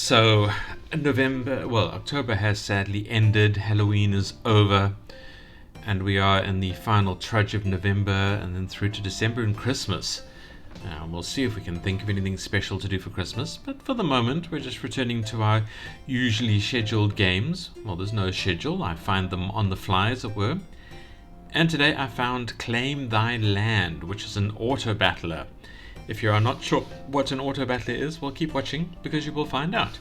So, October has sadly ended, Halloween is over, and we are in the final trudge of November and then through to December and Christmas. We'll see if we can think of anything special to do for Christmas, but for the moment we're just returning to our usually scheduled games. Well, there's no schedule, I find them on the fly as it were. And today I found Claim Thy Land, which is an auto-battler. If you are not sure what an auto-battler is, well, keep watching because you will find out.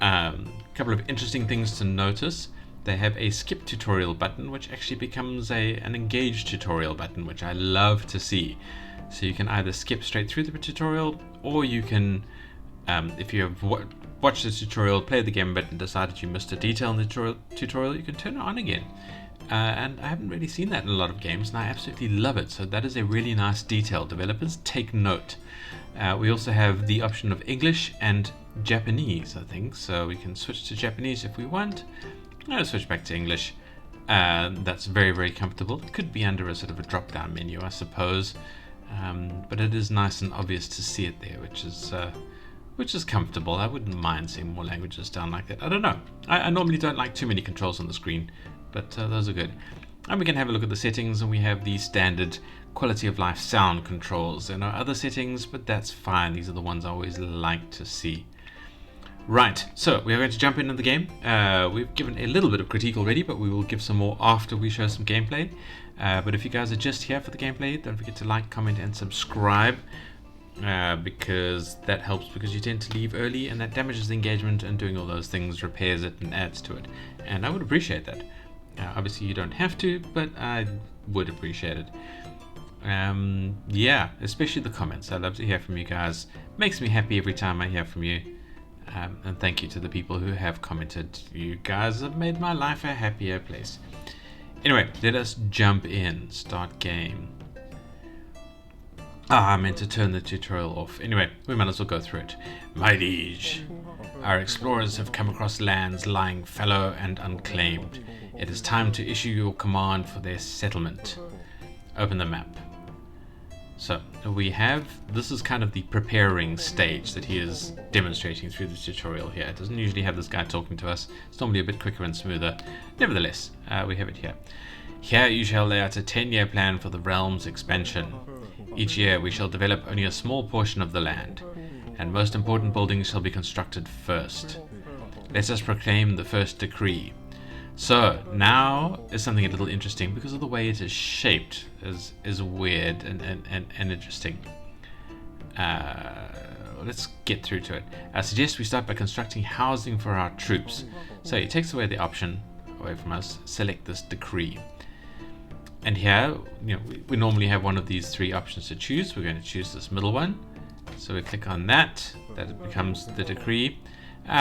A couple of interesting things to notice. They have a skip tutorial button, which actually becomes an engage tutorial button, which I love to see. So you can either skip straight through the tutorial, or you can, if you have watched the tutorial, play the game a bit, and decided you missed a detail in the tutorial, you can turn it on again. And I haven't really seen that in a lot of games, and I absolutely love it. So that is a really nice detail. Developers, take note. We also have the option of English and Japanese, I think. So we can switch to Japanese if we want. I'll switch back to English. That's very, very comfortable. It could be under a sort of a drop-down menu, I suppose. But it is nice and obvious to see it there, which is comfortable. I wouldn't mind seeing more languages down like that. I don't know. I normally don't like too many controls on the screen, but those are good. And we can have a look at the settings, and we have the standard quality of life sound controls. There are other settings, but that's fine. These are the ones I always like to see. Right, so we are going to jump into the game. We've given a little bit of critique already, but we will give some more after we show some gameplay. But if you guys are just here for the gameplay, don't forget to like, comment, and subscribe. Because that helps, because you tend to leave early, and that damages the engagement, and doing all those things repairs it and adds to it. And I would appreciate that. Obviously you don't have to, but I would appreciate it. Yeah, especially the comments. I love to hear from you guys. Makes me happy every time I hear from you. And thank you to the people who have commented. You guys have made my life a happier place. Anyway, let us jump in. Start game. I meant to turn the tutorial off. Anyway, we might as well go through it. My liege, our explorers have come across lands lying fallow and unclaimed. It is time to issue your command for their settlement. Open the map. So this is kind of the preparing stage that he is demonstrating through the tutorial here. It doesn't usually have this guy talking to us. It's normally a bit quicker and smoother. Nevertheless, we have it here. Here you shall lay out a 10-year plan for the realm's expansion. Each year we shall develop only a small portion of the land, and most important buildings shall be constructed first. Let us proclaim the first decree. So now is something a little interesting, because of the way it is shaped is weird and interesting. Let's get through to it. I suggest we start by constructing housing for our troops. So it takes away the option away from us. Select this decree. And here, we normally have one of these three options to choose. We're going to choose this middle one. So we click on that. That becomes the decree.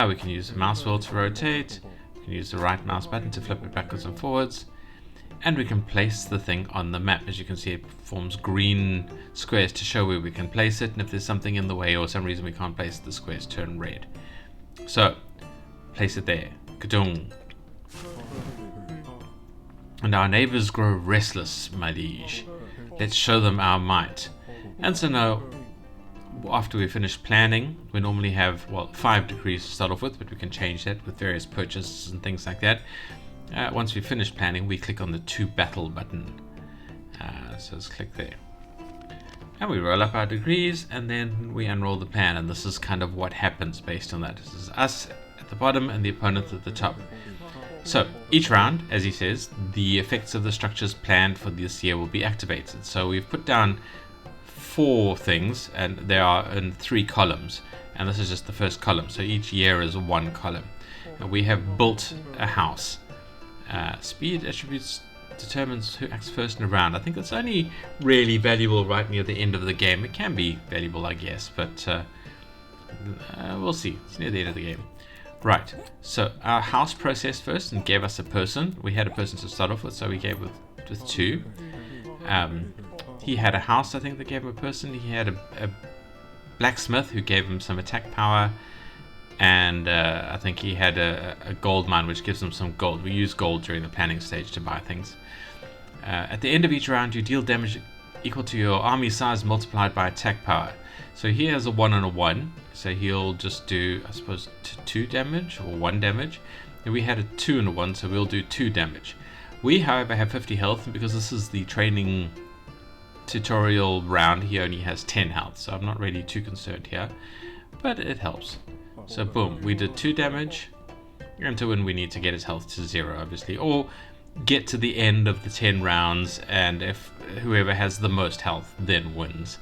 We can use the mouse wheel to rotate. We can use the right mouse button to flip it backwards and forwards. And we can place the thing on the map. As you can see, it forms green squares to show where we can place it. And if there's something in the way or some reason we can't place it, the squares turn red. So, place it there. Ka-dung. And our neighbors grow restless, my liege. Let's show them our might. And so now, after we finish planning, we normally have, 5 decrees to start off with, but we can change that with various purchases and things like that. Once we finish planning, we click on the to battle button. So let's click there. And we roll up our decrees, and then we unroll the plan, and this is kind of what happens based on that. This is us at the bottom and the opponent at the top. So each round, as he says, the effects of the structures planned for this year will be activated. So we've put down 4 things, and they are in 3 columns, and this is just the first column. So each year is 1 column. And we have built a house. Speed attributes determines who acts first in a round. I think that's only really valuable right near the end of the game. It can be valuable, I guess, but we'll see. It's near the end of the game. Right, so our house processed first and gave us a person. We had a person to start off with, so we gave with 2. He had a house, I think, that gave him a person. He had a blacksmith who gave him some attack power. And I think he had a gold mine, which gives him some gold. We use gold during the planning stage to buy things. At the end of each round, you deal damage equal to your army size multiplied by attack power. So he has a 1 and a 1, so he'll just do, I suppose, 2 damage or 1 damage. And we had a 2 and a 1, so we'll do 2 damage. We, however, have 50 health, and because this is the training tutorial round, he only has 10 health, so I'm not really too concerned here, but it helps. So boom, we did 2 damage, and to win we need to get his health to 0, obviously, or get to the end of the 10 rounds, and if whoever has the most health then wins.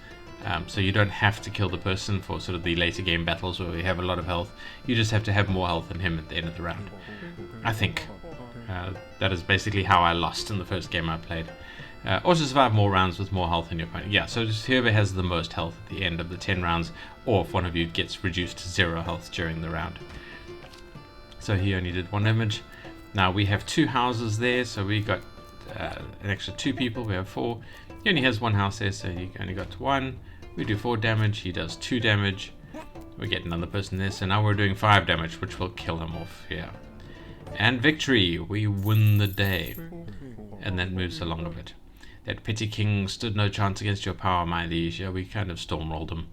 So you don't have to kill the person for sort of the later game battles where we have a lot of health. You just have to have more health than him at the end of the round, I think. That is basically how I lost in the first game I played. Or to survive more rounds with more health than your opponent. Yeah, so just whoever has the most health at the end of the 10 rounds, or if one of you gets reduced to 0 health during the round. So he only did 1 damage. Now we have 2 houses there, so we got an extra 2 people. We have 4. He only has 1 house there, so he only got 1. We do 4 damage, he does 2 damage. We get another person there, so now we're doing 5 damage, which will kill him off here. And victory! We win the day. And that moves along a bit. That petty king stood no chance against your power, my liege. Yeah, we kind of stormrolled him.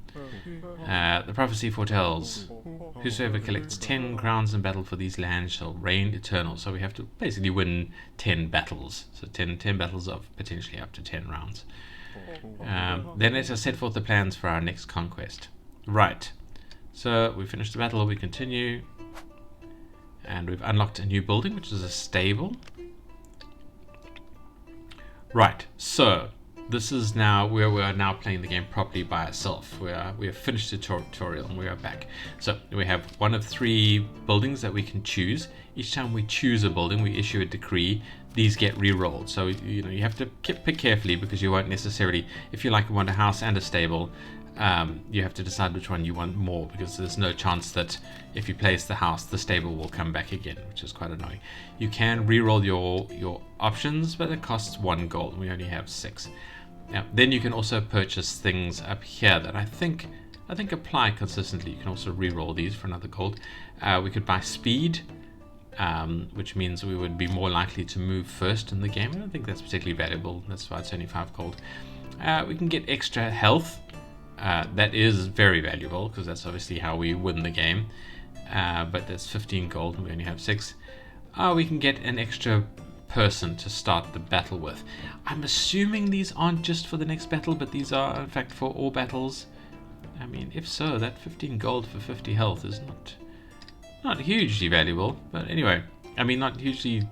The prophecy foretells, whosoever collects 10 crowns in battle for these lands shall reign eternal. So we have to basically win 10 battles. So 10 battles of potentially up to 10 rounds. Then let us set forth the plans for our next conquest. Right. So we finished the battle, we continue. And we've unlocked a new building, which is a stable. Right, so this is now where we are now playing the game properly by itself. We have finished the tutorial and we are back. So we have 1 of 3 buildings that we can choose. Each time we choose a building, we issue a decree. These get re-rolled. So you have to pick carefully, because you won't necessarily, if you want a house and a stable, you have to decide which one you want more, because there's no chance that if you place the house, the stable will come back again, which is quite annoying. You can re-roll your options, but it costs 1 gold, and we only have 6. Now, then you can also purchase things up here that I think apply consistently. You can also re-roll these for another gold. We could buy speed, which means we would be more likely to move first in the game. I don't think that's particularly valuable. That's why it's only 5 gold. We can get extra health. That is very valuable, because that's obviously how we win the game. But that's 15 gold and we only have 6. We can get an extra person to start the battle with. I'm assuming these aren't just for the next battle, but these are in fact for all battles. I mean, if so, that 15 gold for 50 health is not hugely valuable, but anyway, I mean, not hugely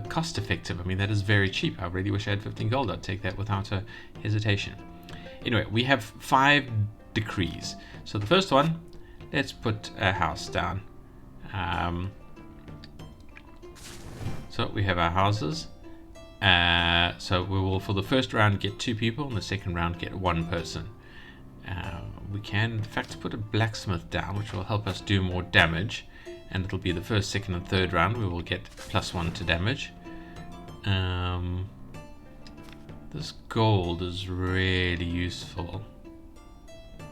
cost effective. I mean, that is very cheap. I really wish I had 15 gold. I'd take that without a hesitation. Anyway, we have 5 decrees. So the first one, let's put a house down. So we have our houses. So we will, for the first round, get 2 people, and the second round get 1 person. We can, in fact, put a blacksmith down, which will help us do more damage. And it'll be the first, second, and third round. We will get +1 to damage. This gold is really useful,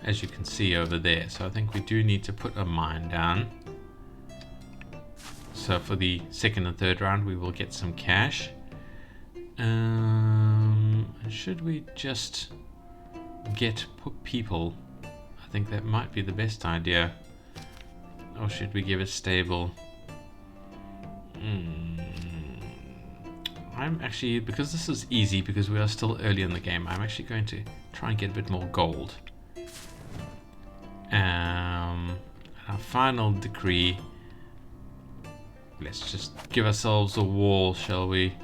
as you can see over there. So I think we do need to put a mine down. So for the second and third round, we will get some cash. Should we just get people? I think that might be the best idea. Or should we give it stable? I'm actually, because this is easy, because we are still early in the game, I'm actually going to try and get a bit more gold. Our final decree, let's just give ourselves a wall, shall we?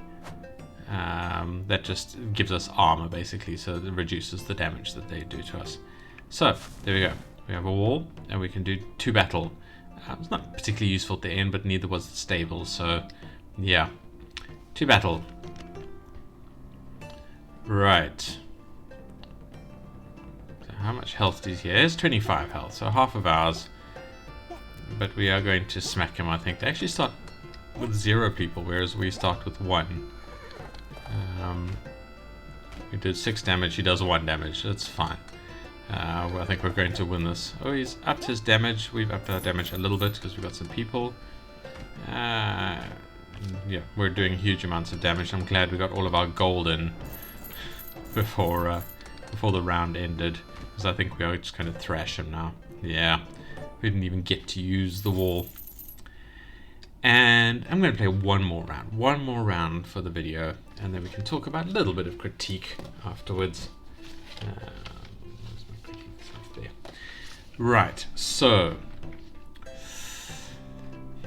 That just gives us armor, basically, so it reduces the damage that they do to us. So, there we go. We have a wall, and we can do 2 battle. It's not particularly useful at the end, but neither was the stable, so yeah. 2 battle. Right. So how much health does he have? It's 25 health, so half of ours. But we are going to smack him, I think. They actually start with 0 people, whereas we start with 1. We did 6 damage, he does 1 damage. That's fine. I think we're going to win this. Oh, he's upped his damage. We've upped our damage a little bit because we've got some people. Yeah, we're doing huge amounts of damage. I'm glad we got all of our gold in before the round ended. Because I think we are just going to thrash him now. Yeah, we didn't even get to use the wall. And I'm going to play one more round for the video, and then we can talk about a little bit of critique afterwards. Where's my critique stuff there? Right, so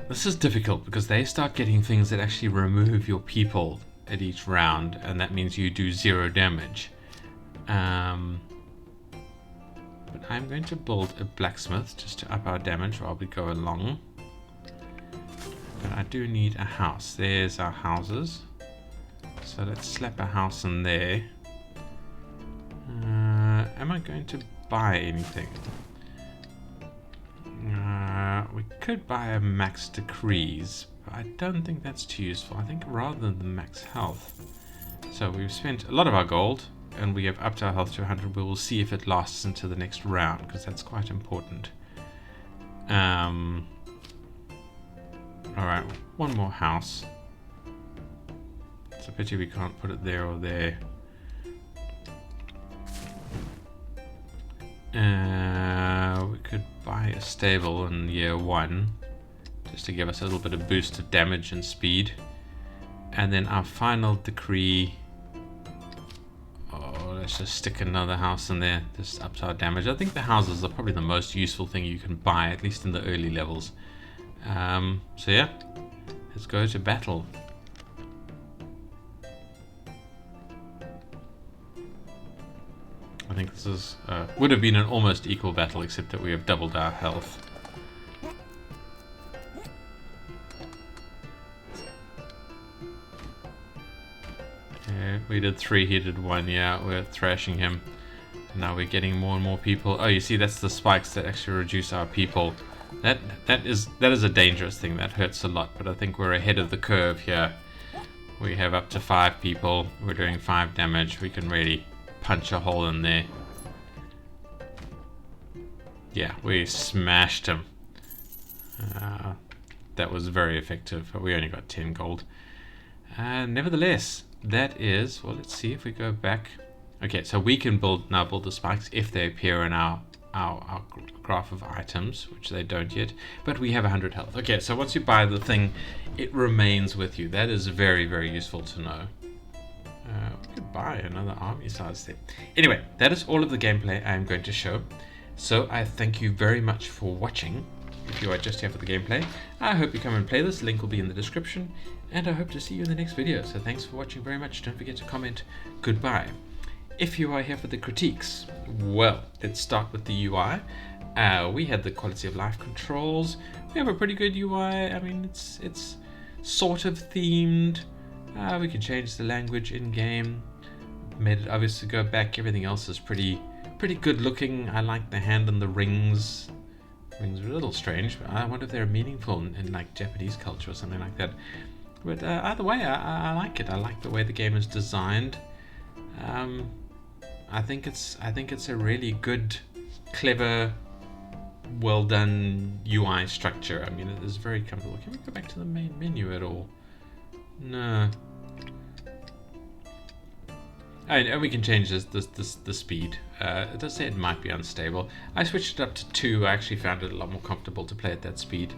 this is difficult because they start getting things that actually remove your people at each round, and that means you do 0 damage. But I'm going to build a blacksmith just to up our damage while we go along. But I do need a house. There's our houses. So let's slap a house in there. Am I going to buy anything? We could buy a max decrees, but I don't think that's too useful. I think rather than the max health. So we've spent a lot of our gold, and we have upped our health to 100. We will see if it lasts into the next round, because that's quite important. Alright, one more house. It's a pity we can't put it there or there. We could buy a stable in year 1, just to give us a little bit of boost of damage and speed. And then our final decree... Oh, let's just stick another house in there. This ups our damage. I think the houses are probably the most useful thing you can buy, at least in the early levels. So yeah, let's go to battle. I think this is would have been an almost equal battle, except that we have doubled our health. Yeah, we did 3, he did 1. Yeah, we're thrashing him. And now we're getting more and more people. Oh, you see, that's the spikes that actually reduce our people. That is a dangerous thing. That hurts a lot, but I think we're ahead of the curve here. We have up to 5 people. We're doing 5 damage. We can really punch a hole in there. Yeah, we smashed him. That was very effective, but we only got 10 gold. Nevertheless, that is... Well, let's see if we go back. Okay, so we can now build the spikes if they appear in our graph of items, which they don't yet, but we have 100 health. Okay, so once you buy the thing, it remains with you. That is very, very useful to know. We could buy another army size there. Anyway, that is all of the gameplay I'm going to show. So I thank you very much for watching. If you are just here for the gameplay, I hope you come and play this. Link will be in the description, and I hope to see you in the next video. So thanks for watching very much. Don't forget to comment. Goodbye. If you are here for the critiques, well, let's start with the UI. We had the quality of life controls. We have a pretty good UI. I mean, it's sort of themed. We can change the language in game. Made it obvious to go back. Everything else is pretty good looking. I like the hand and the rings. Rings are a little strange, but I wonder if they're meaningful in like Japanese culture or something like that. But either way, I like it. I like the way the game is designed. I think it's a really good, clever, well done UI structure. I mean, it is very comfortable. Can we go back to the main menu at all? No. And we can change the speed. It does say it might be unstable. I switched it up to 2. I actually found it a lot more comfortable to play at that speed.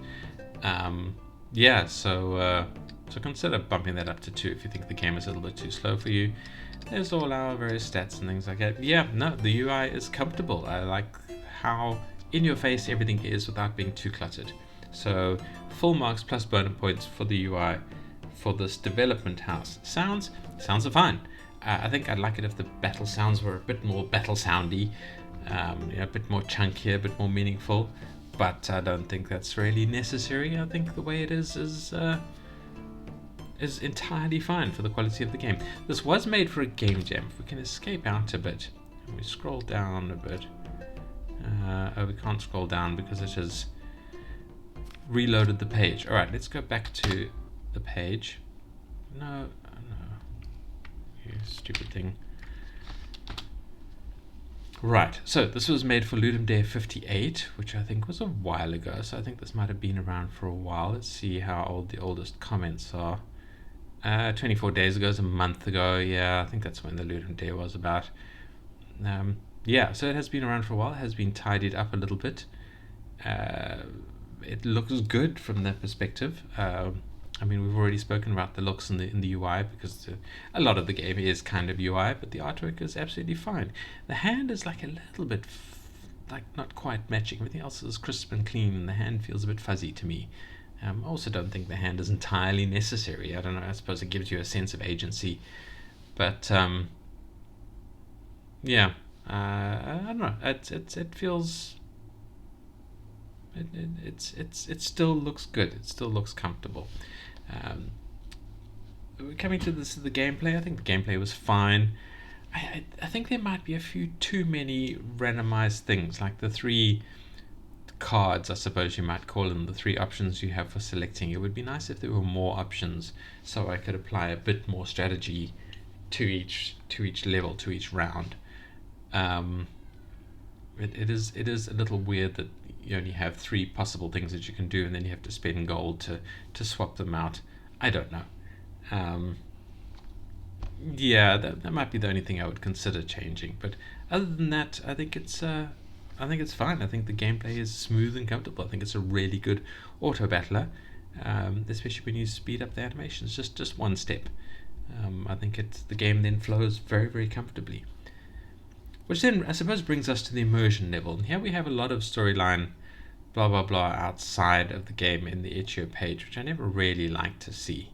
Yeah, so consider bumping that up to 2 if you think the game is a little bit too slow for you. There's all our various stats and things like that. Yeah, no, the UI is comfortable. I like how in your face everything is without being too cluttered. So full marks plus bonus points for the UI for this development house. Sounds are fine. I think I'd like it if the battle sounds were a bit more battle soundy, a bit more chunkier, a bit more meaningful. But I don't think that's really necessary. I think the way it is entirely fine for the quality of the game. This was made for a game jam. If we can escape out a bit, and we scroll down a bit. Oh, we can't scroll down because it has reloaded the page. All right, let's go back to the page. No, you stupid thing. Right, so this was made for Ludum Dare 58, which I think was a while ago, so I think this might have been around for a while. Let's see how old the oldest comments are. 24 days ago is a month ago. Yeah, I think that's when the Ludum Dare was about. yeah, so it has been around for a while. It has been tidied up a little bit. It looks good from that perspective. I mean, we've already spoken about the looks in the UI, because a lot of the game is kind of UI, but the artwork is absolutely fine. The hand is like a little bit like not quite matching. Everything else is crisp and clean, and the hand feels a bit fuzzy to me. I also don't think the hand is entirely necessary. I don't know. I suppose it gives you a sense of agency, but yeah, I don't know. It feels it still looks good. It still looks comfortable. Um, Coming to the gameplay, I think the gameplay was fine. I think there might be a few too many randomized things, like the three cards, I suppose you might call them, the three options you have for selecting. It would be nice if there were more options, so I could apply a bit more strategy to each level, to each round. Um, it is a little weird that you only have three possible things that you can do, and then you have to spend gold to swap them out. I don't know. Um, yeah, that might be the only thing I would consider changing. But other than that, I think it's fine. I think the gameplay is smooth and comfortable. I think it's a really good auto battler, especially when you speed up the animations just one step. I think the game then flows very, very comfortably. Which then, I suppose, brings us to the immersion level. And here we have a lot of storyline, blah blah blah, outside of the game in the itch.io page, which I never really like to see.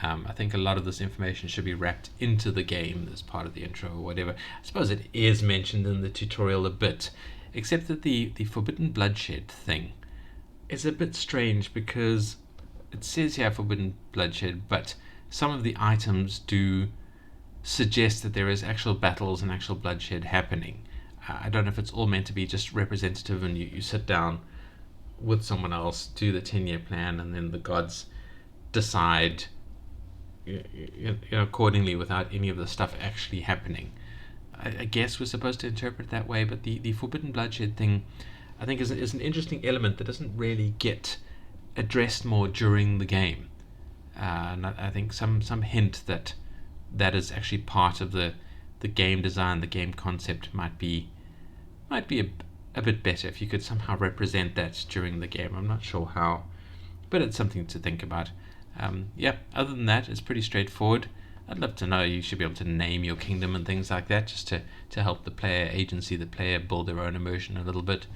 I think a lot of this information should be wrapped into the game as part of the intro or whatever. I suppose it is mentioned in the tutorial a bit, except that the forbidden bloodshed thing is a bit strange, because it says here forbidden bloodshed, but some of the items do suggest that there is actual battles and actual bloodshed happening. I don't know if it's all meant to be just representative, and you sit down with someone else, do the 10-year plan, and then the gods decide accordingly without any of the stuff actually happening. I guess we're supposed to interpret it that way, but the forbidden bloodshed thing, I think, is an interesting element that doesn't really get addressed more during the game. And I think some hint that is actually part of the game design, the game concept, might be a bit better if you could somehow represent that during the game. I'm not sure how, but it's something to think about. Yeah, other than that, it's pretty straightforward. I'd love to know. You should be able to name your kingdom and things like that, just to help the player agency, the player build their own immersion a little bit.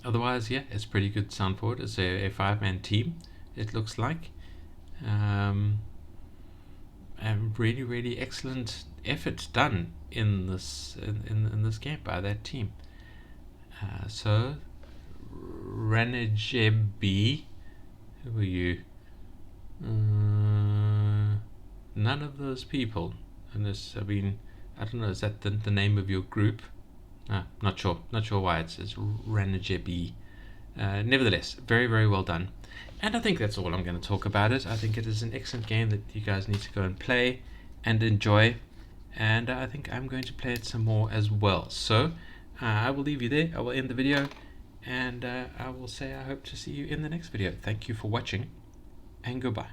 Otherwise, yeah, it's pretty good sound forward. It's a 5-man team, it looks like. And really, really excellent effort done in this game by that team. So Ranajebi, who are you? None of those people. Unless, I mean, I don't know, is that the name of your group? Not sure why it's Ranajebi. Nevertheless, very, very well done. And I think that's all I'm going to talk about it. I think it is an excellent game that you guys need to go and play and enjoy. And I think I'm going to play it some more as well. So I will leave you there. I will end the video. And I will say I hope to see you in the next video. Thank you for watching, and goodbye.